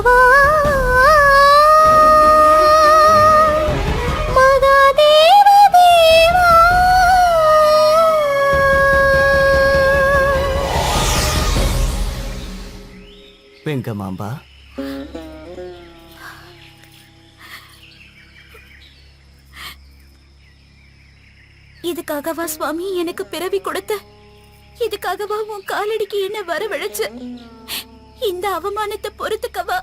கவா மகாதேவ தேவா. வெங்கமாம்பா, இதுக்காகவா சுவாமி எனக்கு பிறவி கொடுத்த? இதுக்காகவா உன் காலடிக்கு என்ன வரவழைச்ச? இந்த அவமானத்தை பொறுத்துக்கவா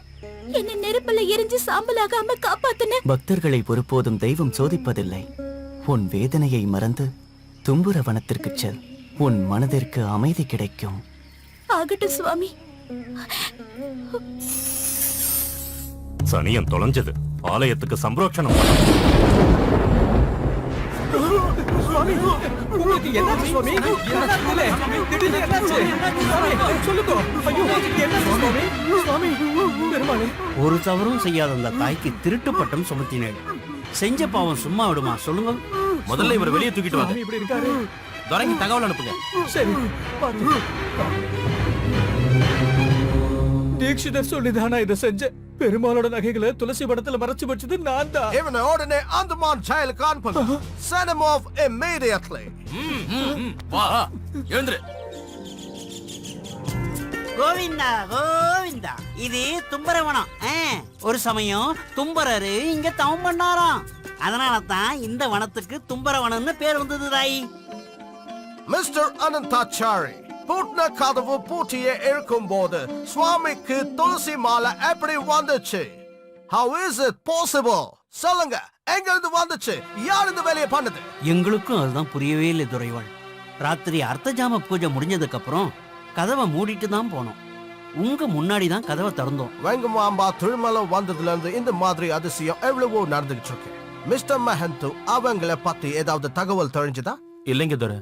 என்ன நெருப்புல எரிஞ்சு சாம்பலாகாம காப்பாத்துன? பக்தர்களை ஒருபோதும் தெய்வம் சோதிப்பதில்லை. உன் வேதனையை மறந்து தும்புர வனத்திற்கு செல். உன் மனதிற்கு அமைதி கிடைக்கும். ஆகட்டும் சுவாமி. சனியன் தொலைஞ்சது. ஆலயத்துக்கு சம்பரோட்சணம் ஒரு தவறும் செய்யாத அந்த தாய்க்கு திருட்டு பட்டம் சுமத்தினேன். செஞ்ச பாவம் சும்மா விடுமா சொல்லுங்க? முதல்ல இவரை வெளியே தூக்கிட்டு வாங்க. இப்படி இருக்காரு. துரைக்கு தகவல் அனுப்புங்க. சரி, தீட்சிதர் சொல்லிதானா இதை செஞ்ச? பெருமாளோட நகைகளை துளசி படத்துல மறைச்சு வச்சது நான் தான். இவனை உடனே அந்தமான் ஜெயிலுக்கு அனுப்புங்க. Send him off immediately. வா, எழுந்திரு. கோவிந்தா கோவிந்தா, இது தும்பரவனம். ஒரு சமயம் தும்பரரு இங்க தவம் பண்ணாராம். அதனால தான் இந்த வனத்துக்கு தும்பரவனம்னு பேர் வந்தது தாய். மிஸ்டர் அனந்தாச்சாரி, பூட்ன கதவு பூட்டியே இருக்கும்போது சுவாமிக்கு துளசி மாலை எப்படி வந்துச்சு? How is it possible? சொல்லுங்க, எங்க இருந்து வந்துச்சு? யார் இந்த வேலையை பண்ணது? எங்களுக்கும் அதுதான் புரியவே இல்லை துரைவாள். ராத்திரி அர்த்தஜாம பூஜை முடிஞ்சதுக்கு அப்புறம் கதவை மூடிட்டு தான் போனோம். உங்க முன்னாடி தான் கதவை திறந்தோம். வெங்கமாம்பா திருமலை வந்ததுல இருந்து இந்த மாதிரி அதிசயம் எவ்வளவோ நடந்துகிட்டு இருக்கு. மிஸ்டர் மஹந்து அவங்கள பத்தி ஏதாவது தகவல் தெரிஞ்சதா? இல்லைங்க துரை,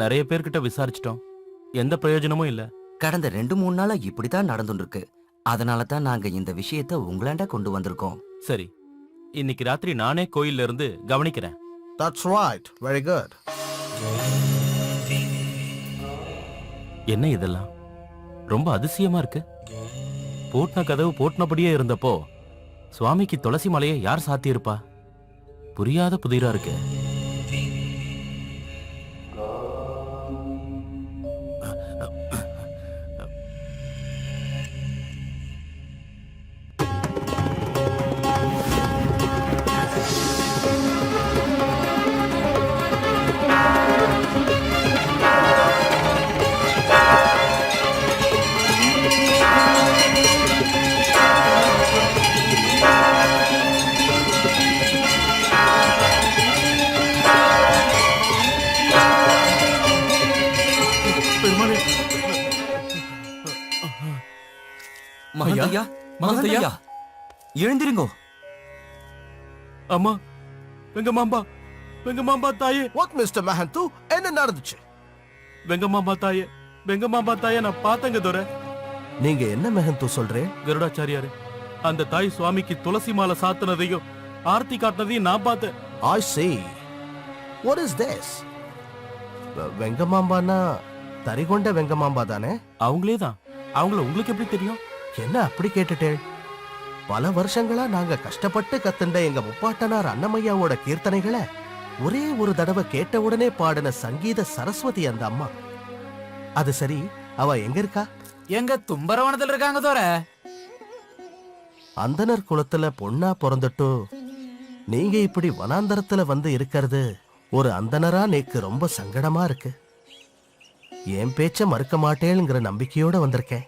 நிறைய பேர்கிட்ட விசாரிச்சிட்டோம். எந்த பிரயோஜனமும் இல்ல. கடந்த 2-3 நாளா இப்படித்தான் நடந்துட்டு இருக்கு. அதனால தான் நாங்க இந்த விஷயத்தை உங்களாண்ட கொண்டு வந்திருக்கோம். சரி, இன்னைக்கு ராத்திரி நானே கோயில்ல இருந்து கவனிக்கிறேன். That's right. Very good. என்ன இதெல்லாம் ரொம்ப அதிசயமா இருக்கு. பூட்டின கதவு பூட்டினபடியே இருந்தப்போ சுவாமிக்கு துளசி மலையை யார் சாத்தியிருப்பா? புரியாத புதிரா இருக்கு. மகந்தையா, மகந்தையா, எழுந்திருங்கோ. அம்மா, வெங்கமாம்பா தாயே. What Mr. Mahantu? என்ன நடந்துச்சு? வெங்கமாம்பா தாயே நான் பார்த்தங்க துரை. நீங்க என்ன மஹந்து சொல்றேன்? கருடாச்சாரியாரு, அந்த தாய் சுவாமிக்கு துளசி மாலை சாத்தினதையும் ஆர்த்தி காட்டினதையும் நான் பார்த்தேன். I see. What is this? வெங்கமாம்பானா Tarigonda Vengamamba தானே? அவங்களே தான். அவங்கள உங்களுக்கு எப்படி தெரியும்? என்ன அப்படி கேட்டுட்டேன்? பல வருஷங்களா நாங்க கஷ்டப்பட்டு கத்துண்ட எங்க முப்பாட்டனார் அன்னமையாவோட கீர்த்தனைகளை ஒரே ஒரு தடவை கேட்ட உடனே பாடின சங்கீத சரஸ்வதி அந்த அம்மா. அது சரி, அவ எங்க இருக்கா? எங்க தும்பரவனத்துல இருக்காங்க தோர. அந்தனர் குலத்துல பொண்ணா பிறந்துட்டு நீங்க இப்படி வனாந்தரத்துல வந்து இருக்கிறது ஒரு அந்தனரா நேக்கு ரொம்ப சங்கடமா இருக்கு. என் பேச்ச மறுக்க மாட்டேங்கிற நம்பிக்கையோட வந்திருக்கேன்.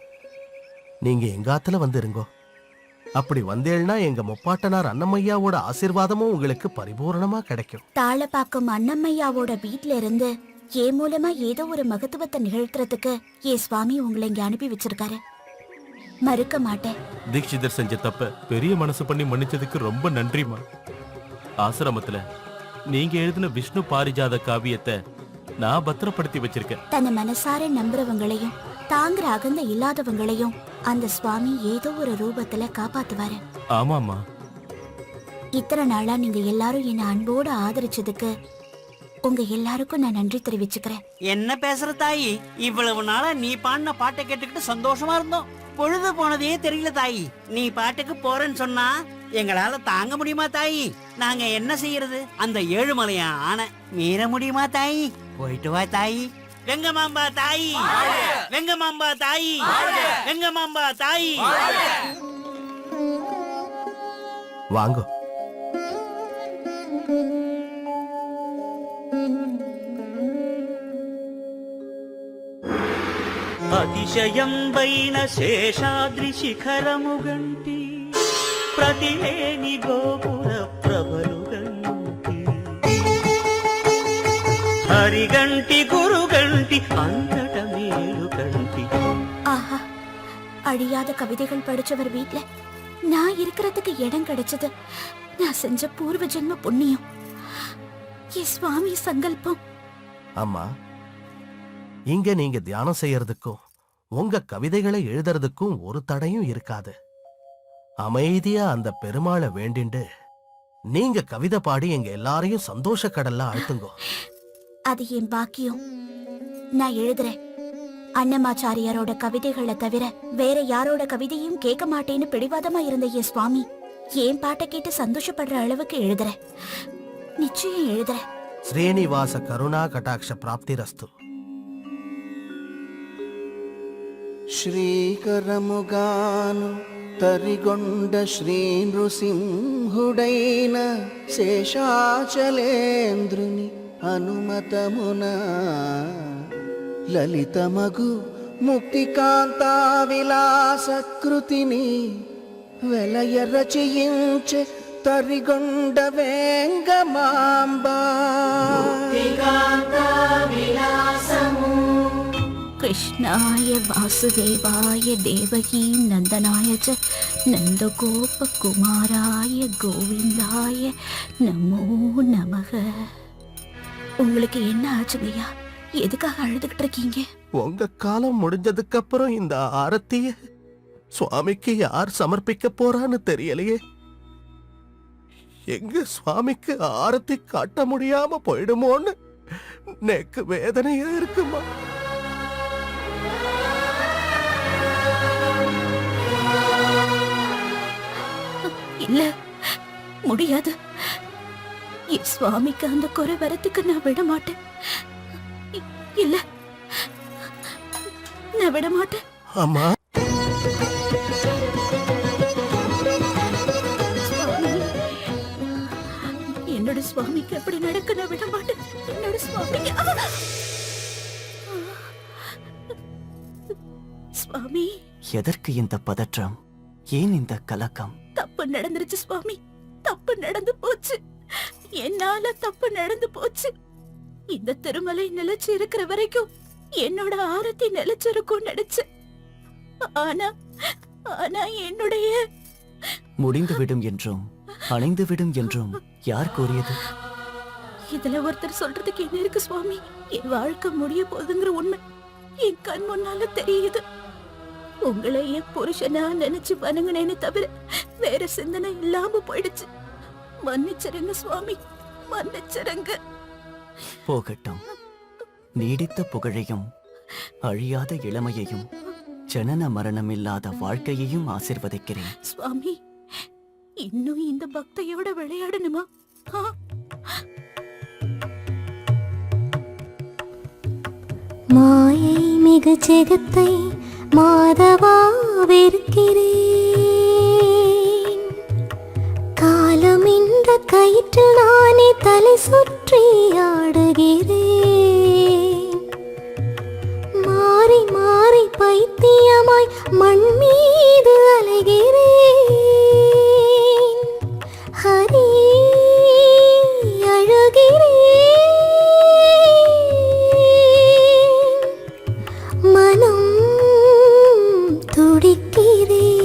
நீங்க எங்காத்துல வந்து இருங்கோ. அப்படி வந்தேள்னா எங்க முப்பாட்டனார் அன்னமையாவோட ஆசீர்வாதமும் உங்களுக்கு பரிபூர்ணமா கிடைக்கும். தாழப்பாக்கம் அன்னம்மையாவோட வீட்ல இருந்து ஏன் மூலமா ஏதோ ஒரு மகத்துவத்தை நிகழ்த்துறதுக்கு ஏ சுவாமி உங்களை இங்க அனுப்பி வச்சிருக்காரு. மறுக்க மாட்டேன். தீட்சிதர் செஞ்ச தப்ப பெரிய மனசு பண்ணி மன்னிச்சதுக்கு ரொம்ப நன்றிமா. ஆசிரமத்துல நீங்க எழுதின விஷ்ணு பாரிஜாத காவியத்தை நான் பத்திரப்படுத்தி வச்சிருக்கேன். தன்னை மனசார நம்புறவங்களையும் தாங்குற அகந்த இல்லாதவங்களையும் அந்த சுவாமி ஏதோ ஒரு ரூபத்துல காப்பாத்துவாரு. ஆமாமா. இத்தனை நாளா நீங்க எல்லாரும் என்ன அன்போடு ஆதரிச்சதுக்கு உங்க எல்லாருக்கும் நான் நன்றி தெரிவிச்சுக்கிறேன். என்ன பேசுற தாயி, இவ்வளவு நாளா நீ பாடின பாட்டை கேட்டுக்கிட்டு சந்தோஷமா இருந்தோம். பொழுது போனதே தெரியல தாயி. நீ பாட்டுக்கு போறேன்னு சொன்னா எங்களால தாங்க முடியுமா தாயி? நாங்க என்ன செய்யறது? அந்த ஏழுமலையா ஆன மீற முடியுமா தாயி? போயிட்டு வா தாயி. வெங்கமாம்பா தாயி, வெங்கமாம்பா தாயி, வெங்கமாம்பா தாயி. வாங்கோ. అతిశయంబైన శేషాద్రి శిఖరముగంటి ప్రతిలేని గోపుర ప్రభలుగంటి హరిగంటి గురుగంటి అంతట మేలుగంటి. ஆஹா, அழியாத கவிதைகள் படிச்சவர் வீட்ல நான் இருக்கிறதுக்கு இடம் கிடைச்சது நான் செஞ்ச பூர்வ ஜென்ம புண்ணியம். என் சுவாமி சங்கல்பம். அம்மா, இங்க நீங்க தியானம் செய்யறதுக்கும் உங்க கவிதைகளை எழுதுறதுக்கும் ஒரு தடையும் இருக்காது. அமைதியா அந்த பெருமாளை வேண்டிண்டு நீங்க கவிதை பாடி எங்க எல்லாரையும் சந்தோஷ கடல்ல ஆழ்த்துங்கோ. அது என் பாக்கியம். நான் எழுதுறேன். அன்னமாச்சாரியாரோட கவிதைகளை தவிர வேற யாரோட கவிதையும் கேட்க மாட்டேன்னு பிடிவாதமா இருந்த என் சுவாமி என் பாட்டை கேட்டு சந்தோஷப்படுற அளவுக்கு எழுதுறேன். நிச்சயம் எழுதுறேன். ஸ்ரீனிவாச கருணா கடாட்ச பிராப்திரஸ்து. శ్రీకరముగాను తరిగొండ శ్రీ నృసింహుడైన శేషాచలేంద్రుని అనుమతమున లలితమగు ముక్తికాంతా విలాసకృతిని వెలయ రచయించే తరిగొండ వేంగమాంబా. கிருஷ்ணாய வாசுதேவாய தேவகி நந்தனாய ச நந்தகோபகுமாராய கோவிந்தாய நமோ நமக. உங்களுக்கு என்ன ஆச்சுங்கய்யா? எதுக்காக அழுதுகிட்டு இருக்கீங்க? உங்க காலம் முடிஞ்சதுக்கு அப்புறம் இந்த ஆரத்திய சுவாமிக்கு யார் சமர்ப்பிக்க போறான்னு தெரியலையே. எங்க சுவாமிக்கு ஆரத்தி காட்ட முடியாம போயிடுமோன்னு எனக்கு வேதனையா இருக்குமா. இல்ல, முடியாது. என் சுவாமிக்கு அந்த குறை வரத்துக்கு நான் விட மாட்டேன். இல்ல, நான் விட மாட்டேன். அம்மா, சுவாமி, என்னோட சுவாமிக்கு அப்படி நடக்க நான் விட மாட்டேன். என்னோட சுவாமிக்கு சுவாமி. எதற்கு இந்த பதற்றம்? ஏன் இந்த கலக்கம்? தப்பு நடந்துருச்சு சுவாமி. தப்பு நடந்து போச்சு. என்னால தப்பு நடந்து போச்சு. இந்த திருமலை நிலைச்சு இருக்கிற வரைக்கும் என்னோட ஆரத்தி நிலைச்சிருக்கும் நினைச்சேன். ஆனா ஆனா என்னுடைய முடிந்துவிடும் என்றும் அணைந்துவிடும் என்றும் யார் கூறியது? இதுல ஒருத்தர் சொல்றதுக்கு என்ன இருக்கு சுவாமி? என் வாழ்க்கை முடிய போகுதுங்கிற உண்மை என் கண் முன்னால தெரியுது. உங்களை என் புருஷனா நினைச்சு வணங்கினேன்னு தவிர வேற சிந்தனை இல்லாம போயிடுச்சு. மன்னிச்சிருங்க சுவாமி, மன்னிச்சிருங்க. போகட்டும். நீடித்த புகழையும் அழியாத இளமையையும் ஜனன மரணமில்லாத வாழ்க்கையையும் ஆசிர்வதிக்கிறேன். சுவாமி, இன்னும் இந்த பக்தையோட விளையாடணுமா? மாயை மிகு ஜெகத்தை மாதவா வெறுக்கிறேன். காலம் என்ற கயிற்றில் நானே தலை சுற்றி ஆடுகிறேன். மாறி மாறி பைத்தியமாய் மண் மீது அலைகிறேன். ஹரி அழுகிறேன். மனம் துடிக்கிறேன்.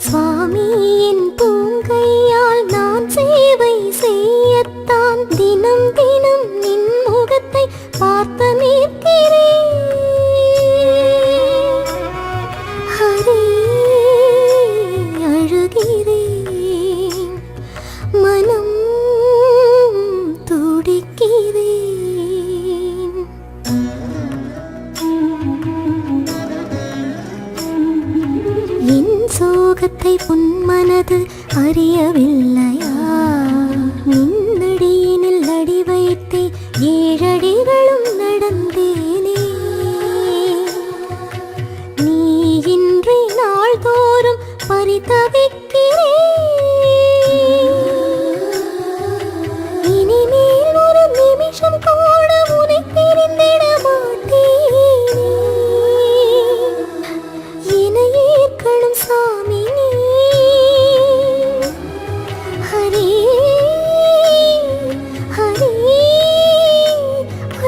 சுவாமியின் பூங்கையால் நான் சேவை செய்யத்தான் தினம் தினம் நின் முகத்தை பார்த்து நிற்கிறேன். தாக்கத்தை உன் மனது அறியவில்லையா? நின்னடியினில் அடி வைத்தே 7 அடிகளும் நடந்தேனே. நீ இன்றி நாள்தோறும் பரிதவிக்கிறேன். இனிமேல் ஒரு நிமிஷம் கூட உன்னை பிரிந்திட மாட்டேனே. என்னை ஏற்கணும் சாமி நீ. ஹரே ஹரே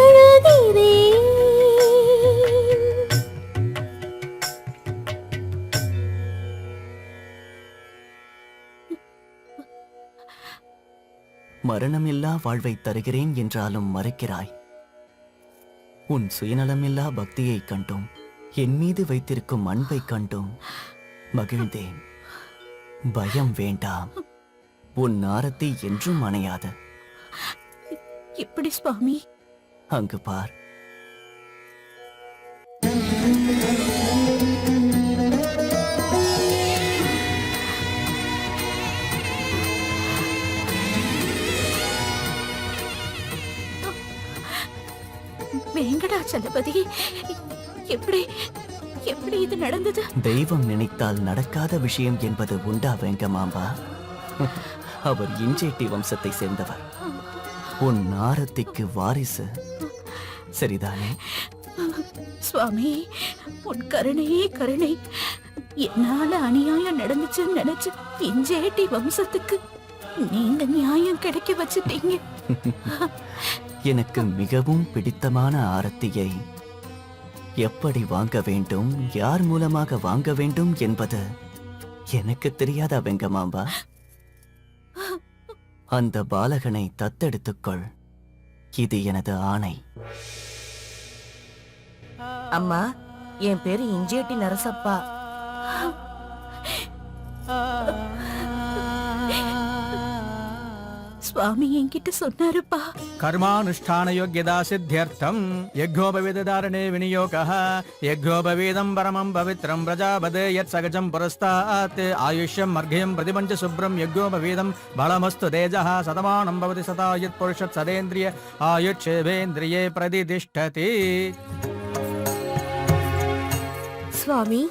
அழுகிறேன். மரணமில்லா வாழ்வை தருகிறேன் என்றாலும் மறைக்கிறாய். உன் சுயநலமில்லா பக்தியைக் கண்டோம், என் மீது வைத்திருக்கும் அன்பைக் கண்டோம் மகிழ்ந்தேன். பயம் வேண்டாம், உன் ஆரத்தி என்றும் அணையாது. எப்படி சுவாமி? அங்கு பார். வேங்கடாச்சலபதி, எப்படி எப்படி இது நடந்தது? தெய்வம் நினைத்தால் நடக்காத விஷயம் என்பது உண்டா வெங்கமாம்பா? அவர் இஞ்சேட்டி வம்சத்தை சேர்ந்தவர், உன் ஆரத்திக்கு வாரிசு. சரிதானே? சுவாமி, உன் கருணையே கருணை. என்னால அநியாயம் நடந்துச்சுன்னு நினைச்சு இஞ்சேட்டி வம்சத்துக்கு நீங்க நியாயம் கிடைக்க வச்சுட்டீங்க. எனக்கு மிகவும் பிடித்தமான ஆரத்தியை எப்படி வாங்க வேண்டும், யார் மூலமாக வாங்க வேண்டும் என்பது எனக்கு தெரியாதா வெங்கமாம்பா? அந்த பாலகனை தத்தெடுத்துக்கொள், இது எனது ஆணை. அம்மா, என் பேரு இஞ்சேட்டி நரசப்பா. சுவாமி என்கிட்ட சொன்னாருப்பா. கர்மானுஷ்டான யோக்யதா சித்தியர்த்தம் யஜ்ஞோபவேதாரணே விநியோகः யஜ்ஞோபவேதம் பரமம் பவித்ரம் பிரஜாபதே யத் சகஜம் புரஸ்தாத் ஆயுஷ்யம் மர்க்யம் பிரதிபஞ்ச சுப்ரம் யஜ்ஞோபவேதம் பலமஸ்து தேஜः சதமானம் பவதி சதா யத் புருஷத் சதேந்திரிய ஆயுட்சேவேந்திரியே பிரதிதிஷ்டதி. சுவாமி,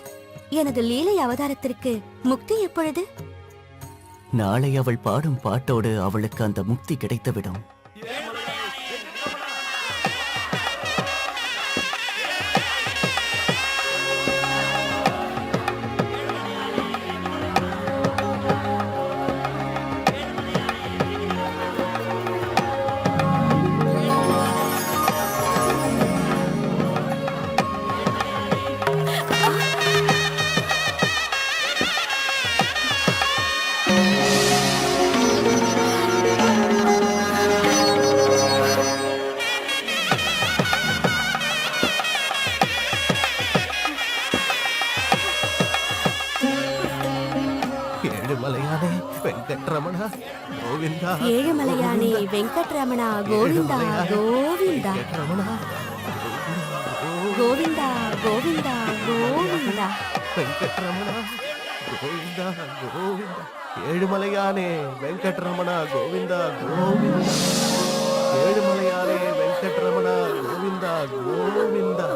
எனது லீலை அவதாரத்திற்கு முக்தி எப்பொழுது? நாளை அவள் பாடும் பாட்டோடு அவளுக்கு அந்த முக்தி கிடைத்துவிடும். ஏழுமலையானே வெங்கட்ரமணா கோவிந்தா, ஏழுமலையானே வெங்கட்ரமணா கோவிந்தா கோவிந்தா ரமணா கோவிந்தா கோவிந்தா கோவிந்தா. வெங்கட்ரமணா கோவிந்தா கோவிந்தா. ஏழுமலையானே வெங்கட்ரமணா கோவிந்தா கோவிந்தா. ஏழுமலையானே வெங்கட்ரமணா கோவிந்தா கோவிந்தா.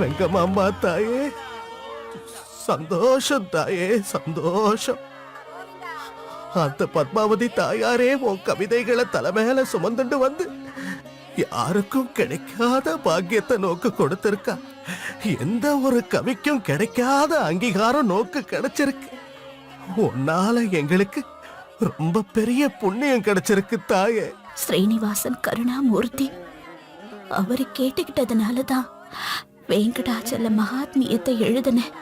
வெங்கமாம்பா தாயே, சந்தோஷம் தாயே சந்தோஷம். அந்த பத்மாவதி தாயாரே உன் கவிதைகளை தலைமையில சுமந்துண்டு வந்து யாருக்கும் கிடைக்காத பாக்கியத்தை நோக்கு கொடுத்திருக்கா. எந்த ஒரு கவிக்கும் கிடைக்காத அங்கீகாரம் நோக்கு கிடைச்சிருக்கு. உன்னால எங்களுக்கு ரொம்ப பெரிய புண்ணியம் கிடைச்சிருக்கு தாயே. ஸ்ரீனிவாசன் கருணாமூர்த்தி. அவரு கேட்டுக்கிட்டதுனாலதான் வெங்கடாச்சல மகாத்மியத்தை எழுதினேன்.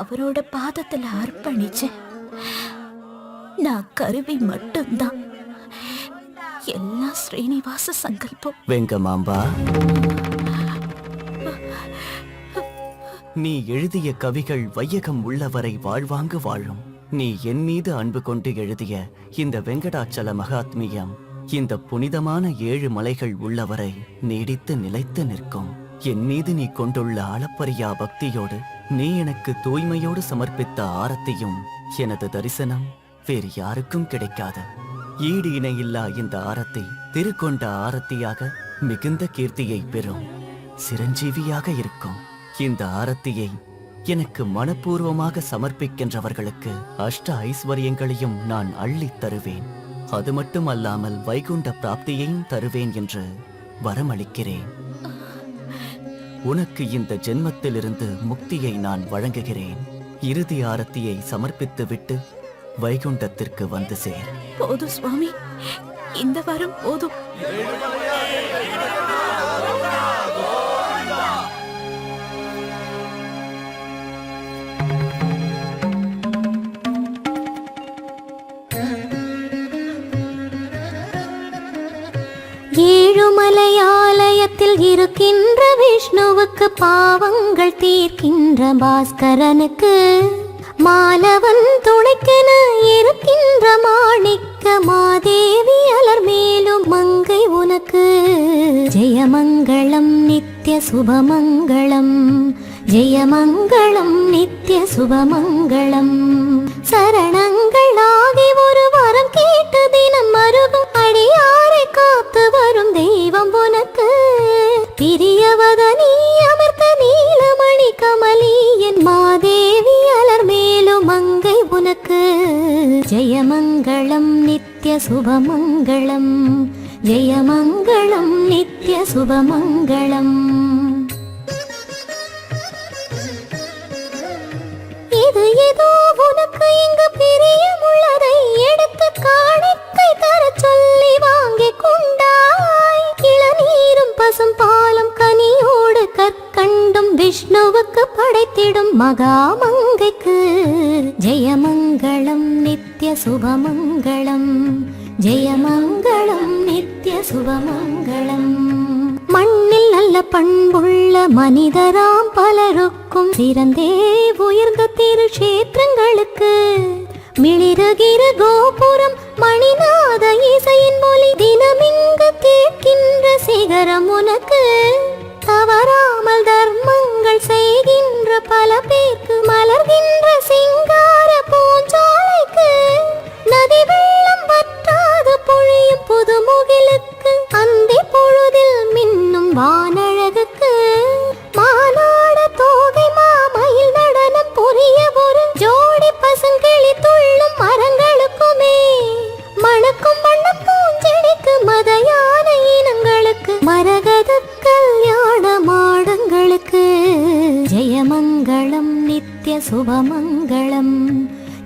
அவரோட பாதத்துல அர்ப்பணிச்சேன். நான் கருவி மட்டும்தான். எல்லாம் ஸ்ரீனிவாச சங்கல்பம். வெங்கமாம்பா, நீ எழுதிய கவிகள் வையகம் உள்ளவரை வாழ்வாங்கு வாழும். நீ என் மீது அன்பு கொண்டு எழுதிய இந்த வெங்கடாச்சல மகாத்மியம் இந்த புனிதமான 7 மலைகள் உள்ளவரை நீடித்து நிலைத்து நிற்கும். என் மீது நீ கொண்டுள்ள அளப்பரியா பக்தியோடு நீ எனக்கு தூய்மையோடு சமர்ப்பித்த ஆரத்தியும் எனது தரிசனம் வேறு யாருக்கும் கிடைக்காது. ஈடு இணையில்லா இந்த ஆரத்தி திருக்கொண்ட ஆரத்தியாக மிகுந்த கீர்த்தியை பெறும். சிரஞ்சீவியாக இருக்கும். இந்த ஆரத்தியை எனக்கு மனப்பூர்வமாக சமர்ப்பிக்கின்றவர்களுக்கு அஷ்ட ஐஸ்வர்யங்களையும் நான் அள்ளித் தருவேன். அது மட்டுமல்லாமல் வைகுண்ட பிராப்தியையும் தருவேன் என்று வரமளிக்கிறேன். உனக்கு இந்த ஜென்மத்திலிருந்து முக்தியை நான் வழங்குகிறேன். இறுதி ஆரத்தியை சமர்ப்பித்து விட்டு வைகுண்டத்திற்கு வந்து சேர். போதும் சுவாமி, இந்த வாரம் போதும். ஏழுமலை ஆலயத்தில் இருக்கின்ற விஷ்ணுவுக்கு பாவங்கள் தீர்க்கின்ற பாஸ்கரனுக்கு மாலவன் துணைக்கென இருக்கின்ற மாணிக்க மாதேவி அலர் மேலும் மங்கை உனக்கு ஜெயமங்களம் நித்ய சுபமங்களம். ஜெயமங்களம் நித்ய சுபமங்களம். சரணங்களாகி ஒரு வரம் கேட்டு தினம் மருகும் அடியாரை காத்து வரும் தெய்வம் உனக்கு. பிரியவத நீ அமர்த்த நீலமணி கமலி என் மாதேவி அலர் மேலும் மங்கை உனக்கு ஜெயமங்களம் நித்ய சுபமங்களம். ஜெயமங்களம் நித்ய சுபமங்களம். இது ஏதோ உனக்கு இங்கு பிரியமுள்ளதை எடுத்து காணிக்கை தர சொல்லி வாங்கிக் கொண்டாய். இளநீரும் பசும் பாலும் கனியோடு கற்கண்டும் விஷ்ணுவுக்கு படைத்திடும் மகாமங்கைக்கு ஜெயமங்களம் நித்ய சுபமங்களம். ஜெயமங்களம் நித்ய சுபமங்களம். மண்ணில் நல்ல பண்புள்ள மனிதராம் பலருக்கும் சிறந்தே உயர்ந்த திருஷேத்திரங்களுக்கு மிளிருகிற கோபுரம் மணிநாத இசையின் மொழி தினமிங்கு கேட்கின்ற சிகரம் உனக்கு. தவறாமல் தர்மங்கள் செய்கின்ற பல பேருக்கு மலர்கின்ற சிங்கார பூஞ்சாலைக்கு நதி வெள்ளம் வற்றாது பொழியும் புதுமுகிலுக்கு அந்தி பொழுதில் மின்னும் வானழகுக்கு மானாட தோகை மாமயில் நடனம் புரிய ஒரு ஜோடி பசுங்கிளி துள்ளும் மரங்களுக்குமே மணக்கும் வண்ண பூஞ்செடிக்கு மத யானை இனங்களுக்கு மரகத கல்யாண மாடங்களுக்கு ஜெயமங்களம் நித்ய சுபமங்களம்.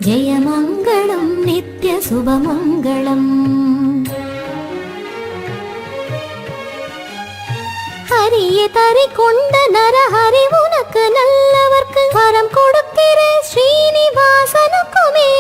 ஜெயமங்களம் நித்ய சுபமங்களம். ஹரியை தரி கொண்ட நரஹரி உனக்கு நல்லவர்க்கு வரம் கொடுக்கிற ஸ்ரீனிவாசனுக்குமே